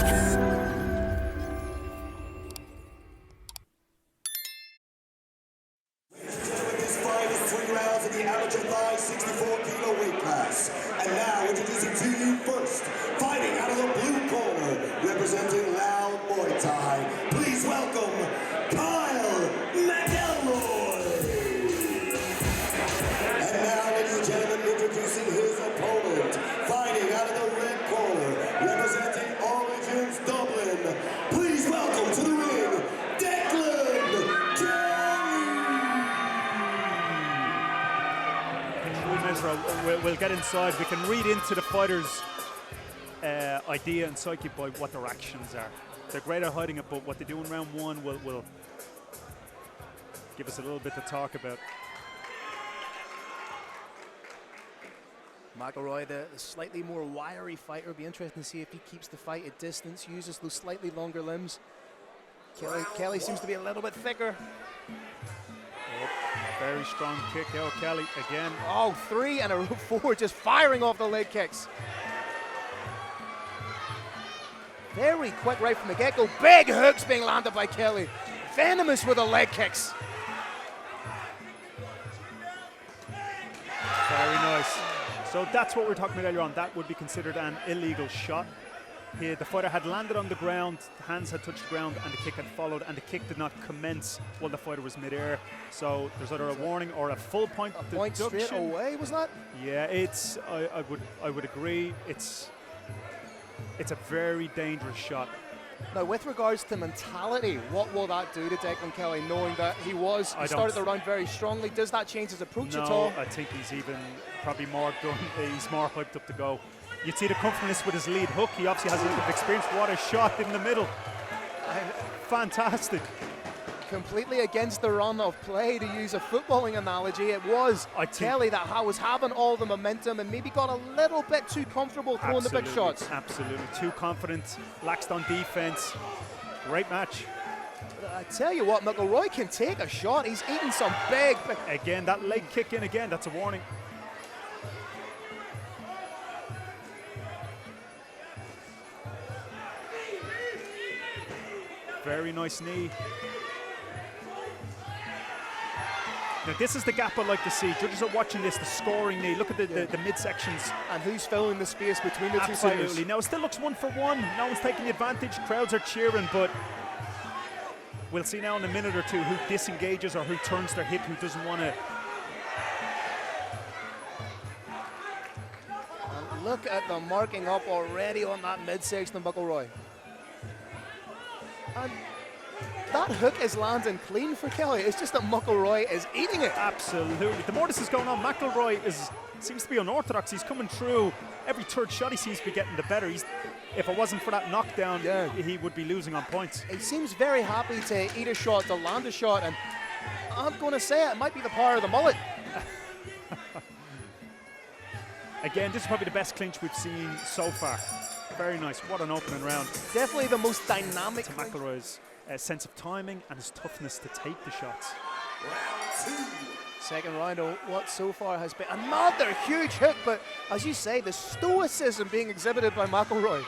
This fight is 3 rounds in the amateur thigh 64-kilo weight class. And now introducing to you first, fighting out of the blue corner, representing Louth Muay Thai. Please welcome McElroy. And now, ladies and gentlemen, introducing his opponent, fighting out of the red corner, representing Origins Dublin. Please welcome to the ring, Declan. We'll get inside. We can read into the fighters' idea and psyche by what their actions are. They're great at hiding it, but what they do in round one will give us a little bit to talk about. McElroy, the slightly more wiry fighter, will be interesting to see if he keeps the fight at distance, uses those slightly longer limbs. Kelly seems to be a little bit thicker. Oh, very strong kick out, Kelly again. Oh, 3 and a 4, just firing off the leg kicks. Very quick right from the get-go. Big hooks being landed by Kelly. Venomous with the leg kicks. Very nice. So that's what we were talking about earlier on. That would be considered an illegal shot. Here, the fighter had landed on the ground, hands had touched the ground, and the kick had followed, and the kick did not commence while the fighter was mid-air. So there's either a warning or a full point deduction. Point straight away, was that? Yeah, it's. I would agree. It's a very dangerous shot. Now, with regards to mentality, what will that do to Declan Kelly, knowing that he started the round very strongly? Does that change his approach at all? No, I think he's even probably more done. He's more hyped up to go. You'd see the comfortableness with his lead hook. He obviously has a little bit of experience. What a shot in the middle. Fantastic. Completely against the run of play, to use a footballing analogy. It was Kelly that was having all the momentum and maybe got a little bit too comfortable throwing the big shots. Absolutely. Too confident, laxed on defense. Great match. I tell you what, McElroy can take a shot. He's eating some big. Again, that leg kick in again, that's a warning. Very nice knee. Now this is the gap I'd like to see. Judges are watching this, the scoring knee. Look at the midsections. And who's filling the space between the two fighters. Absolutely. Now it still looks 1-for-1. No one's taking the advantage. Crowds are cheering, but we'll see now in a minute or two who disengages or who turns their hip, who doesn't want to. And look at the marking up already on that midsection of McElroy. And that hook is landing clean for Kelly. It's just that McElroy is eating it. Absolutely. The more this is going on, McElroy seems to be unorthodox. He's coming through. Every third shot he seems to be getting the better. If it wasn't for that knockdown, he would be losing on points. He seems very happy to eat a shot, to land a shot, and I'm going to say it might be the power of the mullet. Again, this is probably the best clinch we've seen so far. Very nice. What an opening round. Definitely the most dynamic. To McElroy's sense of timing and his toughness to take the shots. Round 2. Second round of what so far has been another huge hook, but as you say, the stoicism being exhibited by McElroy.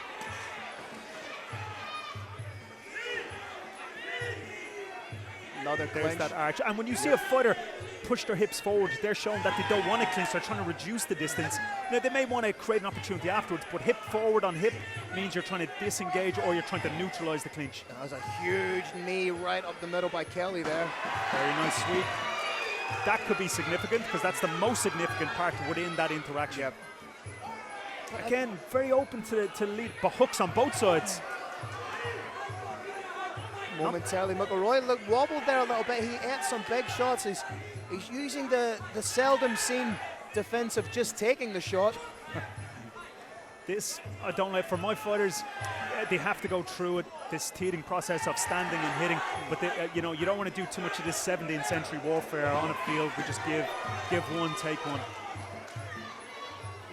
Another There's clinch. that arch. And when you see a fighter push their hips forward, they're showing that they don't want to clinch. They're trying to reduce the distance. Now, they may want to create an opportunity afterwards, but hip forward on hip means you're trying to disengage or you're trying to neutralize the clinch. That was a huge knee right up the middle by Kelly there. Very nice sweep. That could be significant because that's the most significant part within that interaction. Yep. Again, very open to lead, but hooks on both sides. Momentarily, McElroy looked wobbled there a little bit. He ate some big shots. He's using the seldom seen defense of just taking the shot. This, I don't like. For my fighters, they have to go through it, this teething process of standing and hitting. But you know, you don't want to do too much of this 17th century warfare on a field. We just give one, take one.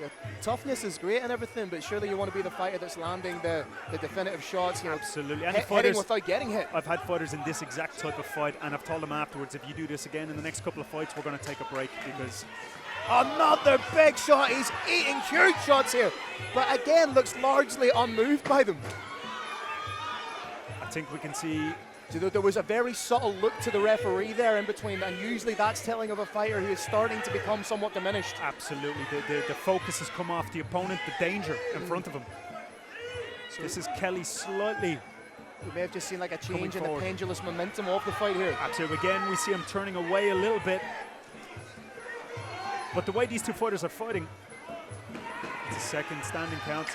Yeah, toughness is great and everything, but surely you want to be the fighter that's landing the definitive shots. You know, absolutely. Hitting without getting hit. I've had fighters in this exact type of fight, and I've told them afterwards, if you do this again in the next couple of fights, we're going to take a break because. Another big shot. He's eating huge shots here, but again looks largely unmoved by them. think we can see. There was a very subtle look to the referee there in between, and usually that's telling of a fighter who is starting to become somewhat diminished. Absolutely, the focus has come off the opponent, the danger in front of him. So this is Kelly slightly. We may have just seen like a change in the pendulous momentum of the fight here. Absolutely, again we see him turning away a little bit. But the way these two fighters are fighting, it's a second standing count.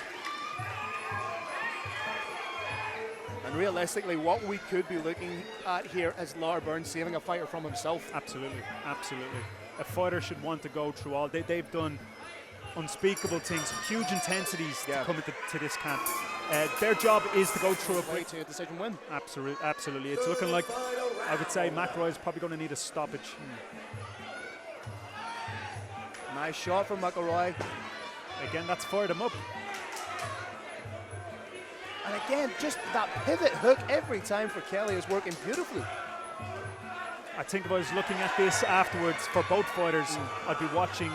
And realistically, what we could be looking at here is Lar Burns saving a fighter from himself. Absolutely, absolutely. A fighter should want to go through all. They've done unspeakable things, huge intensities to come to this camp. Their job is to go through a fight to a decision win. Absolutely, absolutely. It's looking like, I would say, McElroy is probably going to need a stoppage. Nice shot from McElroy. Again, that's fired him up. And again, just that pivot hook every time for Kelly is working beautifully. I think if I was looking at this afterwards for both fighters, I'd be watching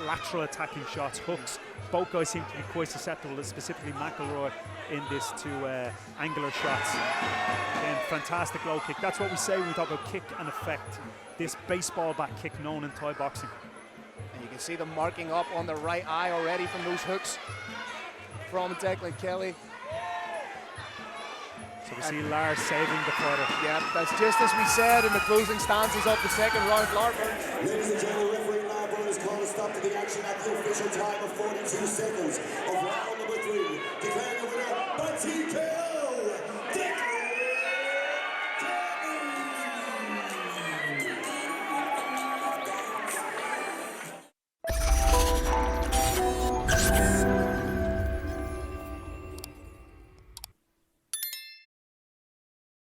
lateral attacking shots, hooks. Both guys seem to be quite susceptible, specifically McElroy in this to angular shots. Again, fantastic low kick. That's what we say when we talk about kick and effect. This baseball bat kick known in Thai boxing. And you can see them marking up on the right eye already from those hooks from Declan Kelly. So we see Lars saving the fighter. Yeah, that's just as we said in the closing stanzas of the second round. Lar Burns. Ladies and gentlemen, referee Lar Burns called a stop to the action at the official time of 42 seconds of round